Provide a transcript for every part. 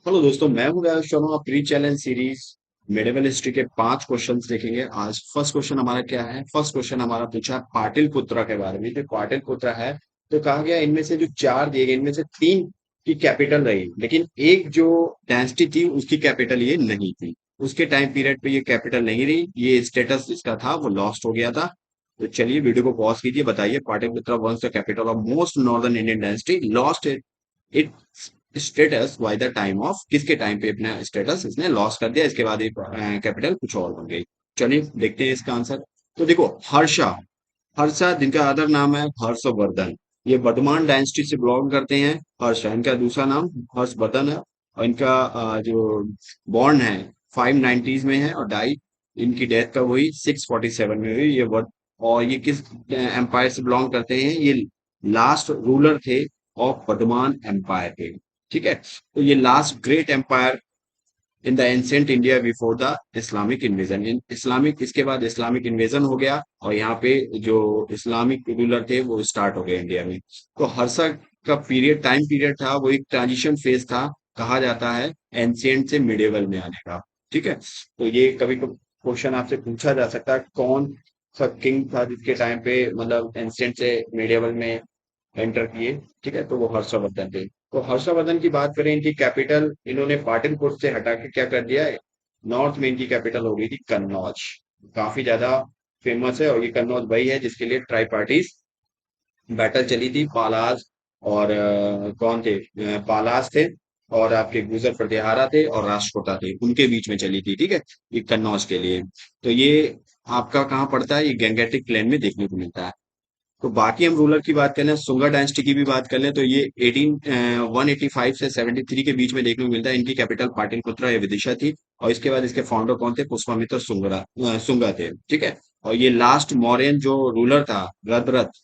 Hello दोस्तों, मैं हूं Raj Sharma. Pre challenge series medieval history के 5 क्वेश्चंस देखेंगे आज। फर्स्ट क्वेश्चन हमारा क्या है? फर्स्ट क्वेश्चन हमारा पूछा है पाटिलपुत्रा के बारे में। जो पाटिलपुत्रा है, तो कहा गया इनमें से जो चार दिए गए इनमें से तीन की कैपिटल रही, लेकिन एक जो डायनेस्टी थी उसकी कैपिटल ये नहीं थी। उसके टाइम पीरियड पे ये कैपिटल नहीं रही, ये स्टेटस इसका था वो लॉस्ट हो गया था। तो चलिए वीडियो को पॉज कीजिए, बताइए Pataliputra once the capital of most northern Indian dynasty lost it status by the time of, किसके टाइम पे अपना स्टेटस इसने लॉस कर दिया, इसके बाद ये कैपिटल कुछ और बन गई। चलिए देखते हैं इसका आंसर। तो देखो, हर्षा, हर्षा जिनका अदर नाम है हर्षवर्धन, ये वर्धमान डायनेस्टी से बिलोंग करते हैं। हर्षा इनका दूसरा नाम हर्षवर्धन है, और इनका जो बॉर्न है 590s में है, और डाई इनकी डेथ कब हुई? 647 में हुई। और ये किस एम्पायर से बिलोंग करते हैं? ये लास्ट रूलर थे ऑफ वर्धमान एम्पायर के। ठीक है, तो ये last great empire in the ancient India before the Islamic invasion. In Islamic, इसके बाद इस्लामिक इन्वेजन हो गया, और यहाँ पे जो इस्लामिक रूलर थे वो स्टार्ट हो गए इंडिया में। तो हर्षा का पीरियड, टाइम पीरियड था, वो एक ट्रांजिशन फेज था, कहा जाता है एंशिएंट से मिडिवल में आने का। ठीक है, तो ये कभी क्वेश्चन आपसे पूछा जा सकता है, कौन सा किंग था जिसके टाइम पे मतलब एंशिएंट से मिडिवल में एंटर किए। ठीक है, तो वो हर्षवर्धन थे। तो हर्षवर्धन की बात करें, इनकी कैपिटल इन्होंने पाटलिपुत्र से हटा के क्या कर दिया है, नॉर्थ में इनकी कैपिटल हो गई थी कन्नौज। काफी ज्यादा फेमस है, और ये कन्नौज वही है जिसके लिए ट्राई पार्टीज बैटल चली थी। पालास और कौन थे? पालास थे, और आपके गुजर प्रतिहारा थे, और राष्ट्रकूटा थे, उनके बीच में चली थी। ठीक है, ये कन्नौज के लिए। तो ये आपका कहाँ पड़ता है? ये गैंगेटिक प्लेन में देखने को मिलता है। तो बाकी हम रूलर की बात करें, सुंगा डायनेस्टी की भी बात कर लें, तो ये 185 से 73 के बीच में देखने को मिलता है। इनकी कैपिटल पाटलिपुत्रा या विदिशा थी, और इसके बाद इसके फाउंडर कौन थे? पुष्पामित्र सुंगा थे। ठीक है, और ये लास्ट मौर्यन जो रूलर था रदरथ,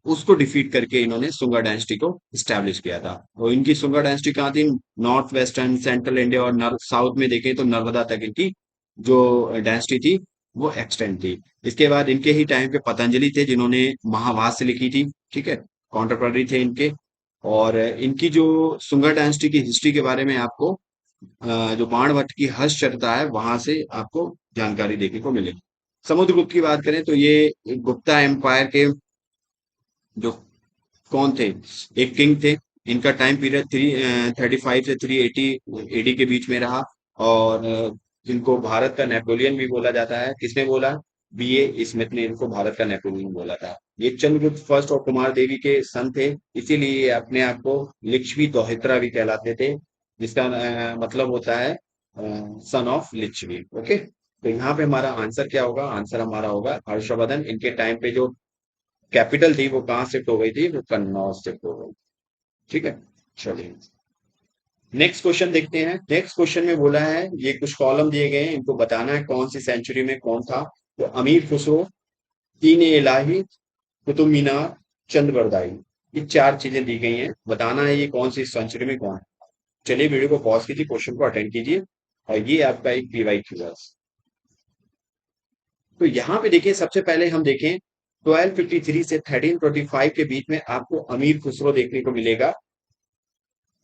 उसको डिफीट करके इन्होंने सुंगा डायनेस्टी को स्टैब्लिश किया था। और इनकी सुंगा डायनेस्टी कहाँ थी? नॉर्थ वेस्टर्न सेंट्रल इंडिया और साउथ में देखें तो नर्मदा तक इनकी जो डायनेस्टी थी वो एक्सटेंड थी। इसके बाद इनके ही टाइम पे पतंजलि थे जिन्होंने महाभारत से लिखी थी। ठीक है, कॉन्टेम्पररी थे इनके। और इनकी जो सुंगा डायनेस्टी की हिस्ट्री के बारे में आपको जो बाणभट्ट की हस्तचरिता है वहां से आपको जानकारी देखने को मिलेगी। समुद्रगुप्त की बात करें तो ये गुप्ता एम्पायर के जो कौन थे, एक किंग थे। इनका टाइम पीरियड 335 से 380 एडी के बीच में रहा। और इनको भारत का नेपोलियन भी बोला जाता है। किसने बोला? बीए स्मिथ ने इनको भारत का नेपोलियन बोला था। ये चंद्रगुप्त फर्स्ट और कुमार देवी के सन थे, इसीलिए ये अपने आप को लिच्छवी दोहित्रा भी कहलाते थे, जिसका मतलब होता है सन ऑफ लिच्छवी। ओके, तो यहाँ पे हमारा आंसर क्या होगा? आंसर हमारा होगा हर्षवर्धन। इनके टाइम पे जो कैपिटल थी वो कहाँ शिफ्ट हो गई थी? वो कन्नौज शिफ्ट हो गई। ठीक है, चलिए नेक्स्ट क्वेश्चन देखते हैं। नेक्स्ट क्वेश्चन में बोला है, ये कुछ कॉलम दिए गए हैं, इनको बताना है कौन सी सेंचुरी में कौन था। तो अमीर खुसरो, तीन इलाही, कुतुब मीनार, चंद्रबरदाई, ये चार चीजें दी गई हैं, बताना है ये कौन सी सेंचुरी में कौन है। चलिए वीडियो को पॉज कीजिए, क्वेश्चन को अटेंड कीजिए, और ये आपका एक पीवाईक्यू है। तो यहाँ पे देखिए, सबसे पहले हम देखें 1253 से 1325 के बीच में आपको अमीर खुसरो देखने को मिलेगा।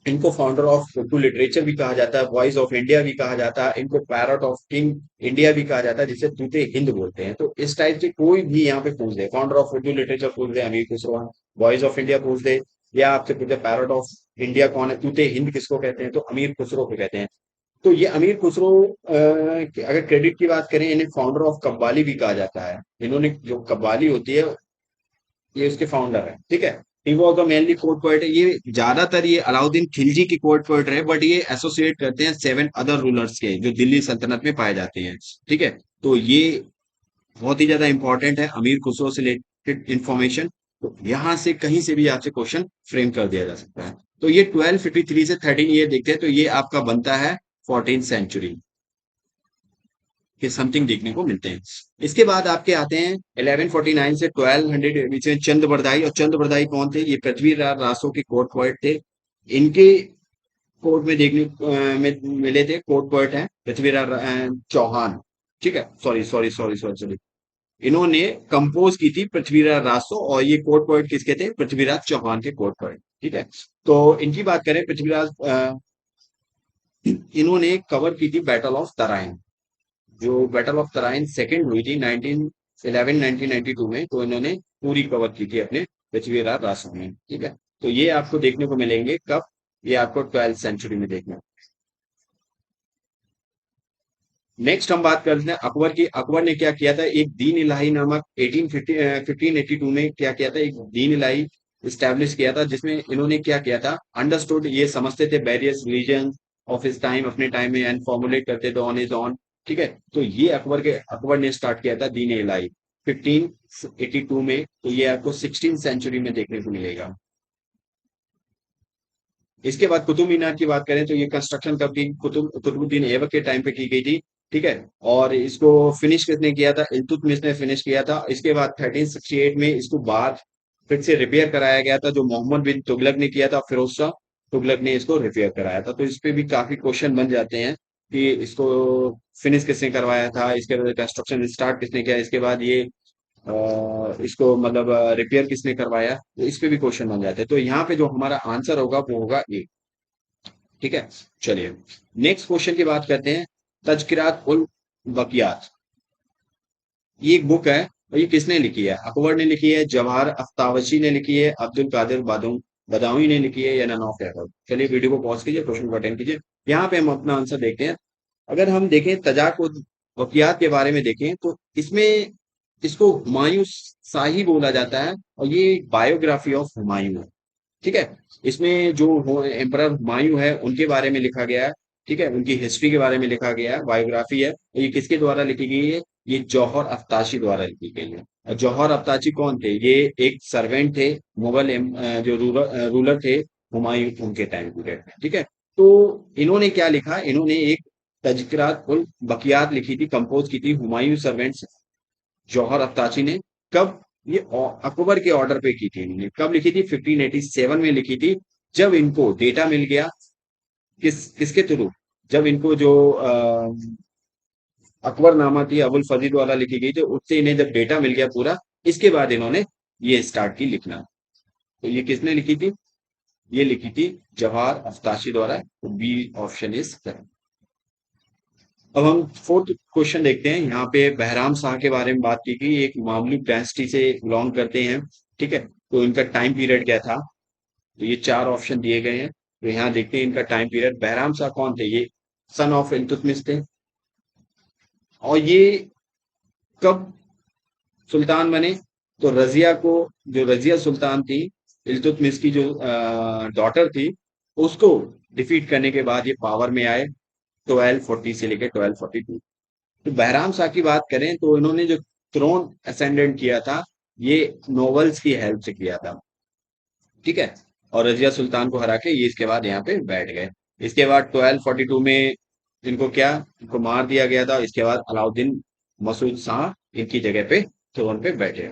इनको फाउंडर ऑफ उर्दू लिटरेचर भी कहा जाता है, वॉइस ऑफ इंडिया भी कहा जाता है, इनको पैरट ऑफ किंग इंडिया भी कहा जाता है, जिसे तूते हिंद बोलते हैं। तो इस टाइप से कोई भी यहाँ पे पूछ दे, फाउंडर ऑफ उर्दू लिटरेचर पूछ दे अमीर खुसरो, वॉइस ऑफ इंडिया पूछ दे, या आपसे पूछे पैरट ऑफ इंडिया कौन है, तूते हिंद किसको कहते हैं, तो अमीर खुसरो को कहते हैं। तो ये अमीर खुसरो अगर क्रेडिट की बात करें, इन्हें फाउंडर ऑफ कव्वाली भी कहा जाता है। इन्होंने जो कव्वाली होती है, ये उसके फाउंडर है। ठीक है, he was the mainly court poet. ये ज्यादातर ये अलाउद्दीन खिलजी की कोर्ट पोएट रहे, बट ये एसोसिएट करते हैं 7 अदर रूलर्स के जो दिल्ली सल्तनत में पाए जाते हैं। ठीक है, तो ये बहुत ही ज्यादा इंपॉर्टेंट है अमीर खुसरो से रिलेटेड इंफॉर्मेशन। तो यहां से कहीं से भी आपसे क्वेश्चन फ्रेम कर दिया जा सकता है। तो ये 1253 से 13 ईयर देखते हैं, तो ये आपका बनता है 14th सेंचुरी के समथिंग देखने को मिलते हैं। इसके बाद आपके आते हैं 1149 से 1200 बीच में चंद बरदाई। और चंद बरदाई कौन थे? ये पृथ्वीराज रासो के कोर्ट पोएट थे। इनके कोर्ट में देखने में मिले थे कोर्ट पोएट हैं पृथ्वीराज चौहान। ठीक है, sorry sorry sorry sorry sorry, इन्होंने कंपोज की थी पृथ्वीराज रासो, और ये कोर्ट पोएट किसके थे? पृथ्वीराज चौहान के कोर्ट पोएट। ठीक है, तो इनकी बात करें, पृथ्वीराज इन्होंने कवर की थी बैटल ऑफ तराइन। जो बैटल ऑफ तराइन सेकंड हुई थी 1992 में, तो इन्होंने पूरी कवर की थी अपने पृथ्वीराज रासो में। ठीक है, तो ये आपको देखने को मिलेंगे कब, ये आपको 12th सेंचुरी में देखना। नेक्स्ट हम बात करते हैं अकबर की। अकबर ने क्या किया था, एक दीन इलाही नामक 1582 में क्या किया था, एक दीन इलाही स्टैब्लिश किया था, जिसमें इन्होंने क्या किया था, अंडरस्टूड, ये समझते थे various religion of his time, अपने टाइम में, एंड फॉर्मुलेट करते थे ऑन इज ऑन। ठीक है, तो ये अकबर ने स्टार्ट किया था दीन इलाही 1582 में, तो ये आपको 16th सेंचुरी में देखने को मिलेगा। इसके बाद कुतुब मीनार की बात करें तो ये कंस्ट्रक्शन कब की, कुतुबुद्दीन ऐबक के टाइम पे की गई थी। ठीक है, और इसको फिनिश किसने किया था, इल्तुतमिश ने फिनिश किया था। इसके बाद 1368 में इसको बाद फिर से रिपेयर कराया गया था, जो मोहम्मद बिन तुगलक ने किया था, फिरोज शाह तुगलक ने इसको रिपेयर कराया था। तो इस पे भी काफी क्वेश्चन बन जाते हैं कि इसको फिनिश किसने करवाया था, इसके बाद कंस्ट्रक्शन स्टार्ट किसने किया, इसके बाद ये इसको मतलब रिपेयर किसने करवाया, तो इस पे भी क्वेश्चन बन जाते हैं। तो यहाँ पे जो हमारा आंसर होगा वो होगा ए। ठीक है, चलिए नेक्स्ट क्वेश्चन की बात करते हैं। तज़किरात उल बकियात, ये एक बुक है, और ये किसने लिखी है, अकबर ने लिखी है, जवाहर अख्तावशी ने लिखी है, अब्दुल कादिर बदाऊं ने लिखी है, या नन ऑफ याकूब। चलिए वीडियो को पॉज कीजिए, क्वेश्चन को अटेंड कीजिए। यहाँ पे हम अपना आंसर देखते हैं। अगर हम देखें तजाक उल वकियात के बारे में देखें, तो इसमें इसको हुमायूं शाही बोला जाता है, और ये बायोग्राफी ऑफ हुमायूं है। ठीक है, इसमें जो एम्परर हुमायूं है उनके बारे में लिखा गया है। ठीक है, उनकी हिस्ट्री के बारे में लिखा गया है, बायोग्राफी है। ये किसके द्वारा लिखी गई है, ये जौहर अफ्ताशी द्वारा लिखी गई है। और जौहर अफ्ताशी कौन थे, ये एक सर्वेंट थे, मुगल जो रूलर थे हुमायूं उनके टाइम पीरियड में। ठीक है, तो इन्होंने क्या लिखा, इन्होंने एक तज़किरात उल बकियात लिखी थी, कंपोज की थी हुमायूं सर्वेंट्स, जौहर अफ्ताची ने। कब, ये अकबर के ऑर्डर पे की थी इन्होंने। कब लिखी थी, 1587 में लिखी थी, जब इनको डेटा मिल गया, किसके थ्रू, जब इनको जो अकबरनामा थी अबुल फजील वाला लिखी गई थी, उससे इन्हें जब डेटा मिल गया पूरा, इसके बाद इन्होंने ये स्टार्ट की लिखना। तो ये किसने लिखी थी, ये लिखी थी जवाहर अफ्ताशी द्वारा। तो बी ऑप्शन इज करेक्ट। अब हम फोर्थ क्वेश्चन देखते हैं। यहाँ पे बहराम शाह के बारे में बात की गई, एक मामलुक डायनेस्टी से बिलोंग करते हैं। ठीक है, तो इनका टाइम पीरियड क्या था, तो ये चार ऑप्शन दिए गए हैं। तो यहाँ देखते हैं इनका टाइम पीरियड। बहराम शाह कौन थे, ये सन ऑफ इल्तुतमिश थे। और ये कब सुल्तान बने, तो रजिया को, जो रजिया सुल्तान थी, इल्तुतमिश की जो डॉटर थी, उसको डिफीट करने के बाद ये पावर में आए 1240 से लेकर 1242। तो बहराम शाह की बात करें तो इन्होंने जो थ्रोन असेंडेंट किया था, ये नोवेल्स की हेल्प से किया था। ठीक है, और रजिया सुल्तान को हरा के ये इसके बाद यहाँ पे बैठ गए। इसके बाद 1242 में इनको क्या, इनको मार दिया गया था। इसके बाद अलाउद्दीन मसूद शाह इनकी जगह पे थ्रोन पे बैठे।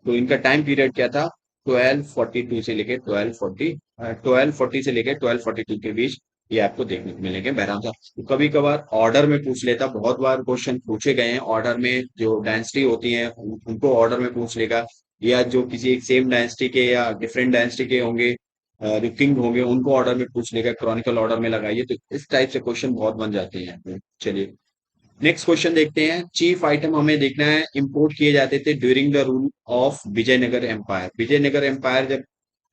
तो इनका टाइम पीरियड क्या था, 1242 से लेके 1240 से लेके 1242 के बीच ये आपको देखने को मिलेंगे बहराम साहब। तो कभी कभार ऑर्डर में पूछ लेता, बहुत बार क्वेश्चन पूछे गए हैं ऑर्डर में, जो डायनेस्टी होती है उनको ऑर्डर में पूछ लेगा, या जो किसी एक सेम डायनेस्टी के या डिफरेंट डायनेस्टी के होंगे, जो किंग होंगे, उनको ऑर्डर में पूछ लेगा, क्रॉनिकल ऑर्डर में लगाइए। तो इस टाइप से क्वेश्चन बहुत बन जाते हैं। चलिए नेक्स्ट क्वेश्चन देखते हैं। चीफ आइटम हमें देखना है इंपोर्ट किए जाते थे during the rule of Vijayanagara empire. Vijayanagara empire जब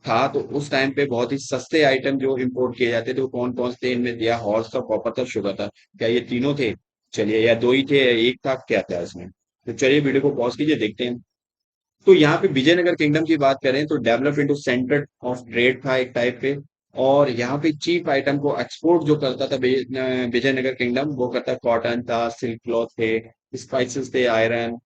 था, तो उस टाइम पे बहुत ही सस्ते आइटम जो इंपोर्ट किए जाते थे वो कौन कौन से थे, इनमें दिया हॉर्स था, कॉपर था, शुगर था। क्या ये तीनों थे, चलिए, या दो ही थे, या एक था, क्या था इसमें। तो चलिए वीडियो को पॉज कीजिए, देखते हैं। तो यहाँ पे विजयनगर किंगडम की बात करें तो develop into centre of trade था एक टाइप पे। और यहाँ पे चीप आइटम को एक्सपोर्ट जो करता था विजयनगर किंगडम, वो करता कॉटन था, सिल्क क्लॉथ थे, स्पाइसेस थे, आयरन,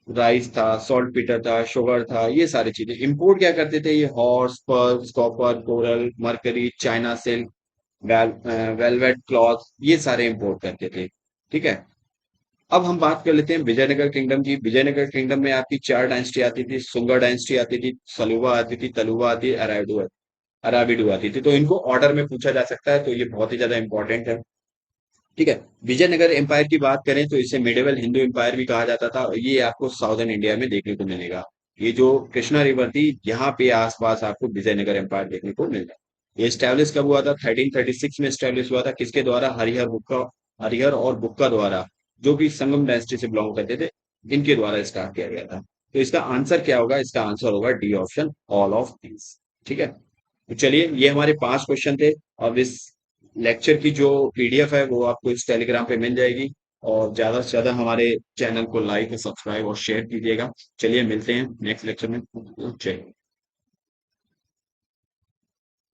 राइस था, सॉल्ट पीटर था, शुगर था, ये सारी चीजें। इंपोर्ट क्या करते थे, ये horse, pearls, copper, coral, mercury, China silk, velvet cloth, ये सारे इंपोर्ट करते थे। ठीक है, अब हम बात कर लेते हैं विजयनगर किंगडम की। विजयनगर किंगडम में आपकी चार डायनेस्टी आती थी। सुंगा डायनेस्टी आती थी, सलुवा आती थी, तलुवा आती, अराबिडू आती थी। तो इनको ऑर्डर में पूछा जा सकता है, तो ये बहुत ही ज्यादा इंपॉर्टेंट है। ठीक है, विजयनगर एम्पायर की बात करें तो इसे मिडिवल हिंदू एम्पायर भी कहा जाता था, और ये आपको साउदर्न इंडिया में देखने को मिलेगा। ये जो कृष्णा रिवर थी, यहाँ पे आसपास आपको विजयनगर एम्पायर देखने को मिल रहा है। ये स्टैब्लिश कब हुआ था? 1336 में स्टैब्लिश हुआ था। किसके द्वारा? हरिहर और बुक्का द्वारा, जो भी संगम डायनेस्टी से बिलोंग करते थे, इनके द्वारा स्टार्ट किया गया था। तो इसका आंसर क्या होगा? इसका आंसर होगा D option, all of these. ठीक है, तो चलिए, ये हमारे 5 क्वेश्चन थे। अब इस लेक्चर की जो पीडीएफ है वो आपको इस टेलीग्राम पे मिल जाएगी। और ज्यादा से ज्यादा हमारे चैनल को लाइक, सब्सक्राइब और शेयर कीजिएगा। चलिए, मिलते हैं नेक्स्ट लेक्चर में। जय हिंद।